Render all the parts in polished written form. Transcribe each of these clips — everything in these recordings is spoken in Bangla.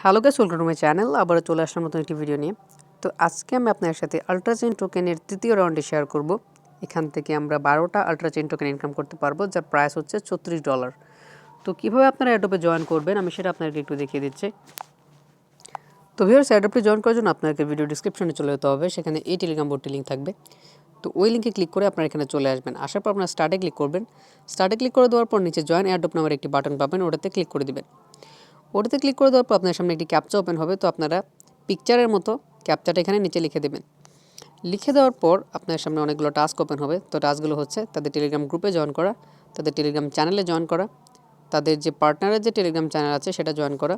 Hello guys, welcome to my channel. আবারও চলে আসলাম নতুন একটি ভিডিও নিয়ে। তো আজকে আমি আপনার সাথে আল্ট্রাচেইন টোকেনের তৃতীয় রাউন্ডে শেয়ার করব। এখান থেকে আমরা 12টা আল্ট্রাচেইন টোকেন ইনকাম করতে পারবো, যার প্রাইস হচ্ছে $34। তো কীভাবে আপনারা অ্যাডোবে জয়েন করবেন আমি সেটা আপনাকে একটু দেখিয়ে দিচ্ছি। তো ভিউয়ার্স, অ্যাডোবে জয়েন করার জন্য আপনাকে ভিডিও ডিসক্রিপশনে চলে যেতে হবে। সেখানে এই টেলিগ্রাম বোর্ডটি লিঙ্ক থাকবে। তো ওই লিঙ্কে ক্লিক করে আপনারা এখানে চলে আসবেন। আসার পর আপনারা স্টার্টে ক্লিক করবেন। স্টার্টে ক্লিক করে দেওয়ার পর নিচে জয়েন অ্যাডোব নামের একটি বাটন পাবেন, ওটাতে ক্লিক করে দিবেন। ওটাতে ক্লিক করে দেওয়ার পর আপনার সামনে একটি ক্যাপচা ওপেন হবে। তো আপনারা পিকচারের মতো ক্যাপচাটা এখানে নিচে লিখে দেবেন। লিখে দেওয়ার পর আপনার সামনে অনেকগুলো টাস্ক ওপেন হবে। তো টাস্কগুলো হচ্ছে তাদের টেলিগ্রাম গ্রুপে জয়েন করা, তাদের টেলিগ্রাম চ্যানেলে জয়েন করা, তাদের যে পার্টনারের যে টেলিগ্রাম চ্যানেল আছে সেটা জয়েন করা,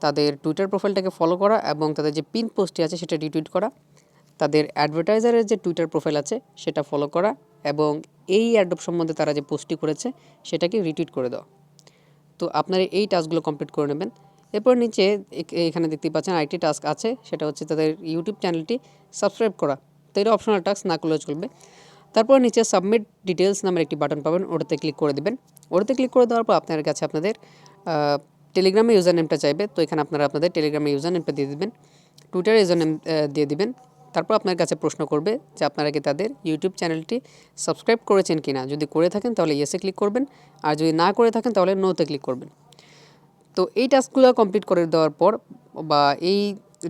তাদের টুইটার প্রোফাইলটাকে ফলো করা এবং তাদের যে পিন পোস্টটি আছে সেটা রিটুইট করা, তাদের অ্যাডভার্টাইজারের যে টুইটার প্রোফাইল আছে সেটা ফলো করা এবং এই অ্যাডোব সম্বন্ধে তারা যে পোস্টটি করেছে সেটাকে রিটুইট করে দেওয়া। তো আপনারা এই টাস্কগুলো কমপ্লিট করে নেবেন। এরপর নিচে এখানে দেখতে পাচ্ছেন আরেকটি টাস্ক আছে, সেটা হচ্ছে তাদের ইউটিউব চ্যানেলটি সাবস্ক্রাইব করা। তো এটা অপশনাল টাস্ক, না করলেও চলবে। তারপর নিচে সাবমিট ডিটেলস নামের একটি বাটন পাবেন, ওটাতে ক্লিক করে দেবেন। ওটাতে ক্লিক করে দেওয়ার পর আপনার কাছে আপনাদের টেলিগ্রামে ইউজার নেমটা চাইবে। তো এখানে আপনারা আপনাদের টেলিগ্রামে ইউজার নেমটা দিয়ে দেবেন, টুইটারে ইউজার নেম দিয়ে দিবেন। তারপর আপনার কাছে প্রশ্ন করবে যে আপনারা কি তাদের ইউটিউব চ্যানেলটি সাবস্ক্রাইব করেছেন কি না। যদি করে থাকেন তাহলে ইয়েসে ক্লিক করবেন, আর যদি না করে থাকেন তাহলে নোতে ক্লিক করবেন। তো এই টাস্কগুলো কমপ্লিট করে দেওয়ার পর বা এই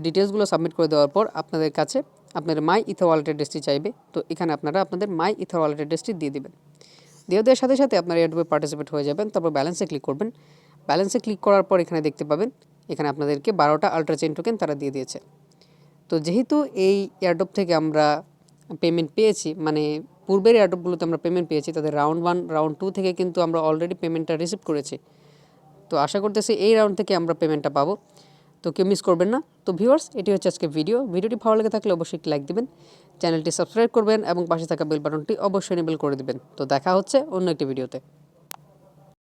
ডিটেলসগুলো সাবমিট করে দেওয়ার পর আপনাদের কাছে আপনাদের মাই ইথার ওয়ালেট অ্যাড্রেসটি চাইবে। তো এখানে আপনারা আপনাদের মাই ইথার ওয়ালেট অ্যাড্রেসটি দিয়ে দিবেন। দিয়ে দেওয়ার সাথে সাথে আপনারা এয়ারড্রপে পার্টিসিপেট হয়ে যাবেন। তারপর ব্যালেন্সে ক্লিক করবেন। ব্যালেন্সে ক্লিক করার পর এখানে দেখতে পাবেন এখানে আপনাদেরকে 12টা আল্ট্রাচেইন টোকেন তারা দিয়ে দিয়েছে। তো যেহেতু এই এয়ারড্রপ থেকে আমরা পেমেন্ট পেয়েছি, মানে পূর্বের এয়ারড্রপগুলোতে আমরা পেমেন্ট পেয়েছি, তাদের রাউন্ড 1 রাউন্ড 2 থেকে কিন্তু আমরা অলরেডি পেমেন্টটা রিসিভ করেছি। তো আশা করতেছি এই রাউন্ড থেকে আমরা পেমেন্টটা পাবো। তো কেউ মিস করবেন না। তো ভিউয়ার্স, এটি হচ্ছে আজকে ভিডিওটি ভালো লেগে থাকলে অবশ্যই একটি লাইক দিবেন, চ্যানেলটি সাবস্ক্রাইব করবেন এবং পাশে থাকা বেল বাটনটি অবশ্যই এনেবল করে দিবেন। তো দেখা হচ্ছে অন্য একটি ভিডিওতে।